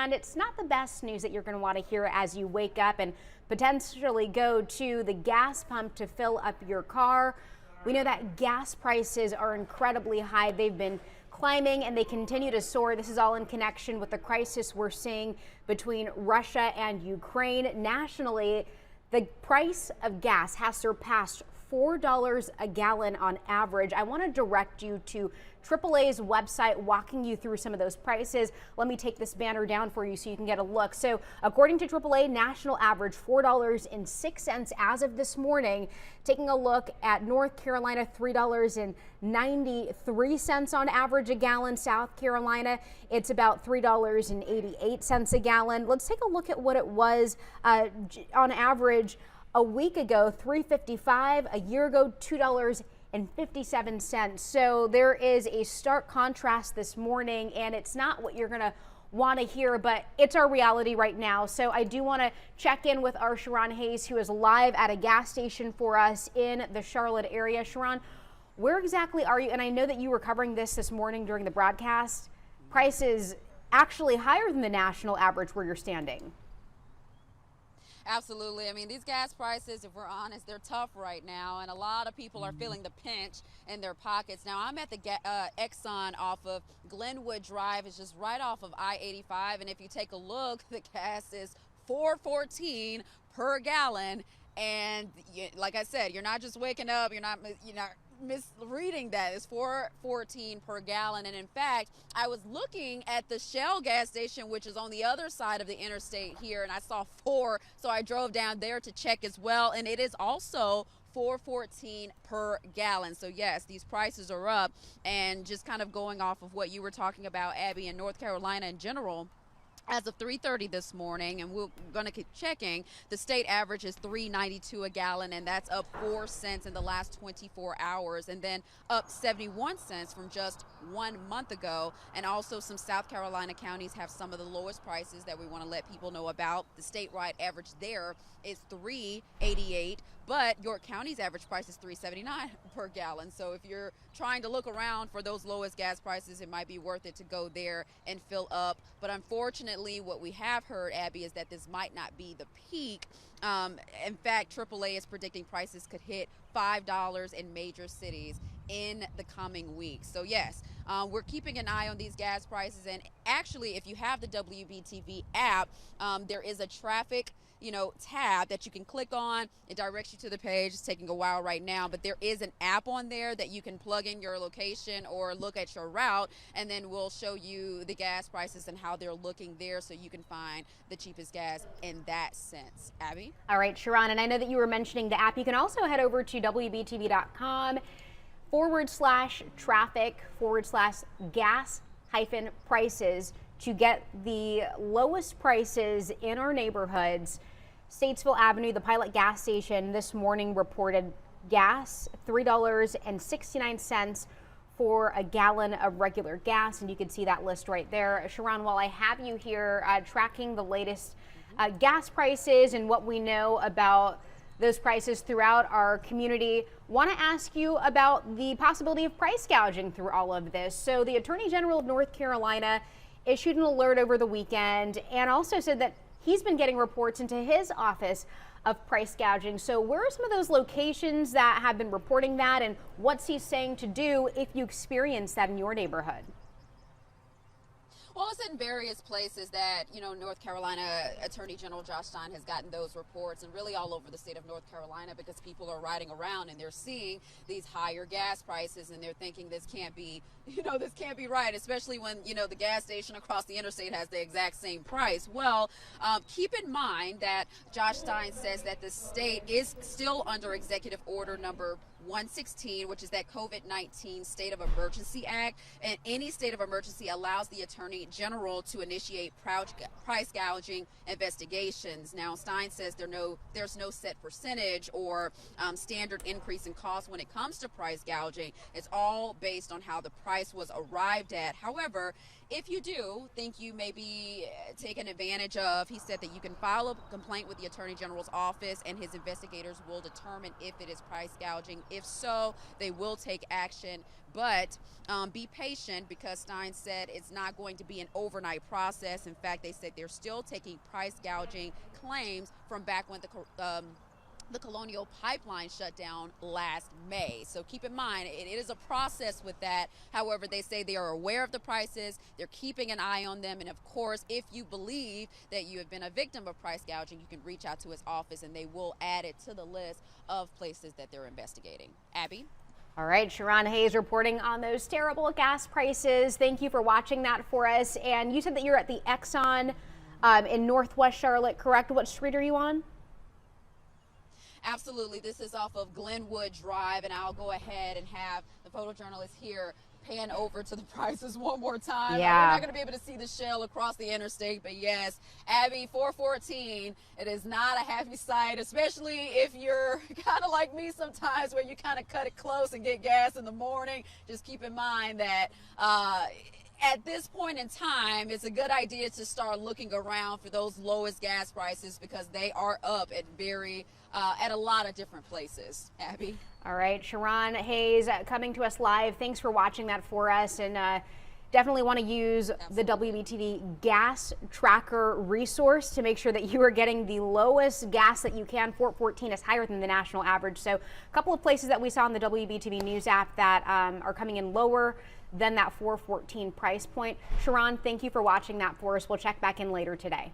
And it's not the best news that you're going to want to hear as you wake up and potentially go to the gas pump to fill up your car. We know that gas prices are incredibly high. They've been climbing and they continue to soar. This is all in connection with the crisis we're seeing between Russia and Ukraine. Nationally, the price of gas has surpassed $4 a gallon on average. I want to direct you to AAA's website, walking you through some of those prices. Let me take this banner down for you so you can get a look. So according to AAA, national average $4.06 as of this morning. Taking a look at North Carolina, $3.93 on average a gallon. South Carolina, it's about $3.88 a gallon. Let's take a look at what it was on average a week ago, $3.55, a year ago, $2.57. So there is a stark contrast this morning, and it's not what you're going to want to hear, but it's our reality right now. So I do want to check in with our Sharon Hayes, who is live at a gas station for us in the Charlotte area. Sharon, where exactly are you? And I know that you were covering this morning during the broadcast. Prices actually higher than the national average where you're standing. Absolutely. I mean, these gas prices, if we're honest, they're tough right now, and a lot of people are feeling the pinch in their pockets. Now, I'm at the Exxon off of Glenwood Drive. It's just right off of I-85, and if you take a look, the gas is $4.14 per gallon. And like I said, you're not just waking up, you're not misreading that. It's $4.14 per gallon. And in fact, I was looking at the Shell gas station, which is on the other side of the interstate here, and I saw $4, so I drove down there to check as well, and it is also $4.14 per gallon. So yes, these prices are up. And just kind of going off of what you were talking about, Abby, in North Carolina in general, as of 3:30 this morning, and we're going to keep checking, the state average is $3.92 a gallon, and that's up 4 cents in the last 24 hours, and then up 71 cents from just 1 month ago. And also some South Carolina counties have some of the lowest prices that we want to let people know about. The statewide average there is $3.88, but York County's average price is $3.79 per gallon. So if you're trying to look around for those lowest gas prices, it might be worth it to go there and fill up. But unfortunately, what we have heard, Abby, is that this might not be the peak. In fact, AAA is predicting prices could hit $5 in major cities in the coming weeks. So yes, we're keeping an eye on these gas prices. And actually, if you have the WBTV app, there is a traffic tab that you can click on. It directs you to the page. It's taking a while right now, but there is an app on there that you can plug in your location or look at your route, and then we'll show you the gas prices and how they're looking there, so you can find the cheapest gas in that sense. Abby? All right, Sharon, and I know that you were mentioning the app. You can also head over to WBTV.com/traffic/gas-prices to get the lowest prices in our neighborhoods. Statesville Avenue, the Pilot gas station this morning reported gas $3.69 for a gallon of regular gas, and you can see that list right there. Sharon, while I have you here tracking the latest gas prices and what we know about those prices throughout our community, want to ask you about the possibility of price gouging through all of this. So the Attorney General of North Carolina issued an alert over the weekend and also said that he's been getting reports into his office of price gouging. So where are some of those locations that have been reporting that, and what's he saying to do if you experience that in your neighborhood? Well, it's in various places that, North Carolina Attorney General Josh Stein has gotten those reports, and really all over the state of North Carolina, because people are riding around and they're seeing these higher gas prices and they're thinking this can't be, this can't be right, especially when, the gas station across the interstate has the exact same price. Well, keep in mind that Josh Stein says that the state is still under Executive Order number 116, which is that COVID-19 State of Emergency Act, and any state of emergency allows the Attorney General to initiate price gouging investigations. Now, Stein says there's no set percentage or standard increase in cost when it comes to price gouging. It's all based on how the price was arrived at. However, if you do think you may be taken advantage of, he said that you can file a complaint with the Attorney General's office and his investigators will determine if it is price gouging. If so, they will take action. But be patient, because Stein said it's not going to be an overnight process. In fact, they said they're still taking price gouging claims from back when the Colonial Pipeline shut down last May. So keep in mind, it is a process with that. However, they say they are aware of the prices, they're keeping an eye on them, and of course, if you believe that you have been a victim of price gouging, you can reach out to his office and they will add it to the list of places that they're investigating. Abby? All right, Sharon Hayes reporting on those terrible gas prices. Thank you for watching that for us. And you said that you're at the Exxon in Northwest Charlotte, correct? What street are you on? Absolutely. This is off of Glenwood Drive, and I'll go ahead and have the photojournalist here pan over to the prices one more time. Yeah. We're not going to be able to see the shell across the interstate, but yes, Abby, 414, it is not a happy sight, especially if you're kind of like me sometimes, where you kind of cut it close and get gas in the morning. Just keep in mind that at this point in time, it's a good idea to start looking around for those lowest gas prices, because they are up at a lot of different places. Abby? All right, Sharon Hayes coming to us live. Thanks for watching that for us. And definitely want to use the WBTV gas tracker resource to make sure that you are getting the lowest gas that you can. 414 is higher than the national average. So a couple of places that we saw in the WBTV News app that are coming in lower than that 414 price point. Sharon, thank you for watching that for us. We'll check back in later today.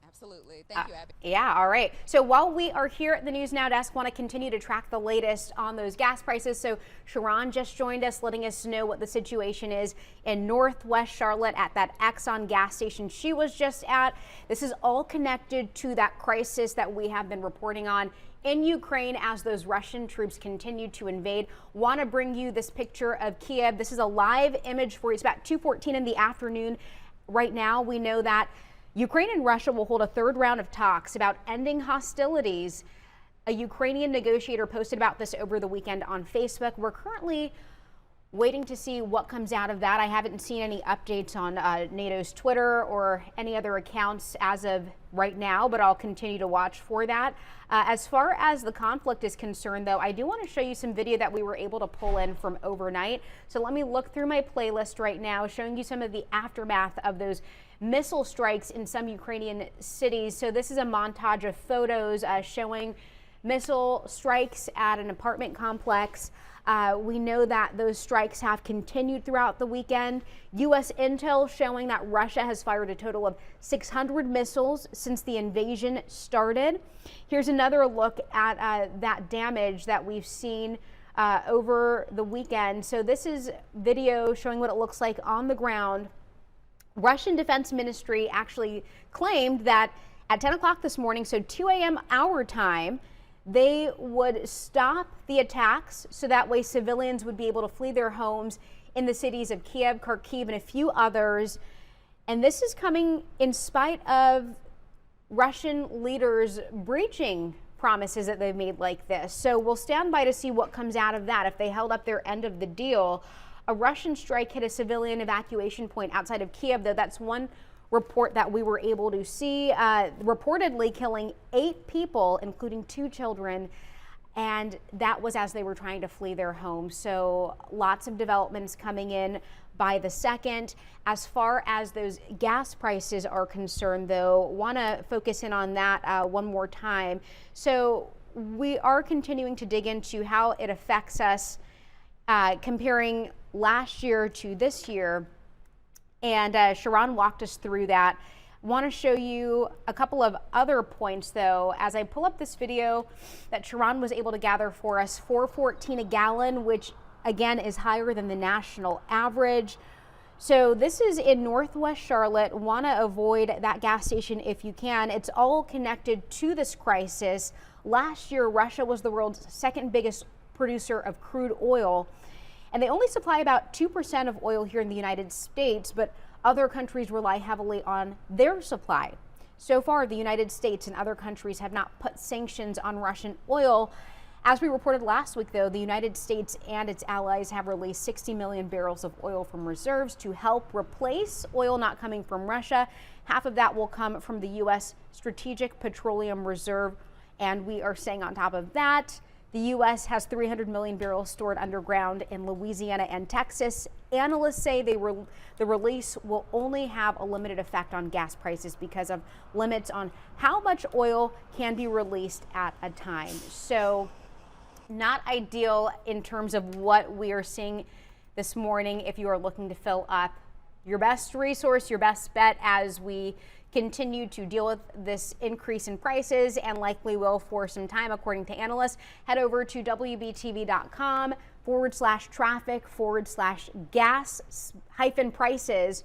Absolutely. Thank you, Abby. Yeah, all right. So while we are here at the News Now desk, want to continue to track the latest on those gas prices. So Sharon just joined us, letting us know what the situation is in Northwest Charlotte at that Exxon gas station she was just at. This is all connected to that crisis that we have been reporting on in Ukraine as those Russian troops continue to invade. Want to bring you this picture of Kiev. This is a live image for you. It's about 2:14 in the afternoon. Right now, we know that Ukraine and Russia will hold a third round of talks about ending hostilities. A Ukrainian negotiator posted about this over the weekend on Facebook. We're currently waiting to see what comes out of that. I haven't seen any updates on NATO's Twitter or any other accounts as of right now, but I'll continue to watch for that. As far as the conflict is concerned, though, I do want to show you some video that we were able to pull in from overnight. So let me look through my playlist right now, showing you some of the aftermath of those missile strikes in some Ukrainian cities. So this is a montage of photos showing missile strikes at an apartment complex. We know that those strikes have continued throughout the weekend. U.S. intel showing that Russia has fired a total of 600 missiles since the invasion started. Here's another look at that damage that we've seen over the weekend. So this is video showing what it looks like on the ground. Russian Defense Ministry actually claimed that at 10 o'clock this morning, so 2 a.m. our time, they would stop the attacks so that way civilians would be able to flee their homes in the cities of Kiev, Kharkiv, and a few others. And this is coming in spite of Russian leaders breaching promises that they've made like this. So we'll stand by to see what comes out of that if they held up their end of the deal. A Russian strike hit a civilian evacuation point outside of Kiev, though. That's one report that we were able to see, reportedly killing 8 people, including 2 children. And that was as they were trying to flee their home. So lots of developments coming in by the second. As far as those gas prices are concerned, though, want to focus in on that one more time. So we are continuing to dig into how it affects us, comparing last year to this year. And Sharon walked us through that. Want to show you a couple of other points, though, as I pull up this video that Sharon was able to gather for us. $4.14 a gallon, which again is higher than the national average. So this is in Northwest Charlotte. Want to avoid that gas station if you can. It's all connected to this crisis. Last year, Russia was the world's second biggest producer of crude oil. And they only supply about 2% of oil here in the United States, but other countries rely heavily on their supply. So far, the United States and other countries have not put sanctions on Russian oil. As we reported last week, though, the United States and its allies have released 60 million barrels of oil from reserves to help replace oil not coming from Russia. Half of that will come from the U.S. Strategic Petroleum Reserve, and we are staying on top of that. The U.S. has 300 million barrels stored underground in Louisiana and Texas. Analysts say the release will only have a limited effect on gas prices because of limits on how much oil can be released at a time. So not ideal in terms of what we are seeing this morning if you are looking to fill up. Your best resource, your best bet as we continue to deal with this increase in prices, and likely will for some time, according to analysts. Head over to wbtv.com/traffic/gas-prices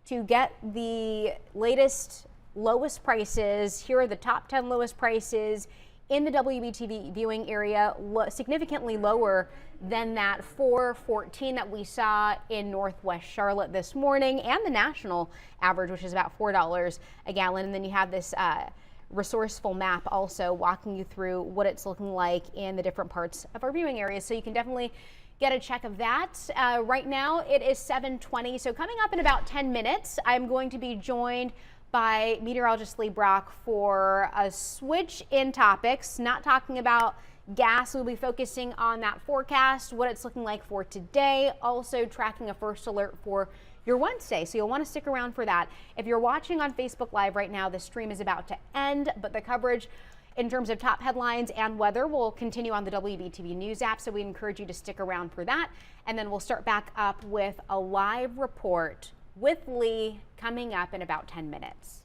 to get the latest lowest prices. Here are the top 10 lowest prices in the WBTV viewing area, significantly lower than that $4.14 that we saw in Northwest Charlotte this morning, and the national average, which is about $4 a gallon. And then you have this resourceful map also walking you through what it's looking like in the different parts of our viewing areas. So you can definitely get a check of that. Right now it is 7:20. So coming up in about 10 minutes, I'm going to be joined by meteorologist Lee Brock for a switch in topics, not talking about gas. We'll be focusing on that forecast, what it's looking like for today, also tracking a first alert for your Wednesday. So you'll want to stick around for that. If you're watching on Facebook Live right now, the stream is about to end, but the coverage in terms of top headlines and weather will continue on the WBTV News app. So we encourage you to stick around for that. And then we'll start back up with a live report with Lee coming up in about 10 minutes.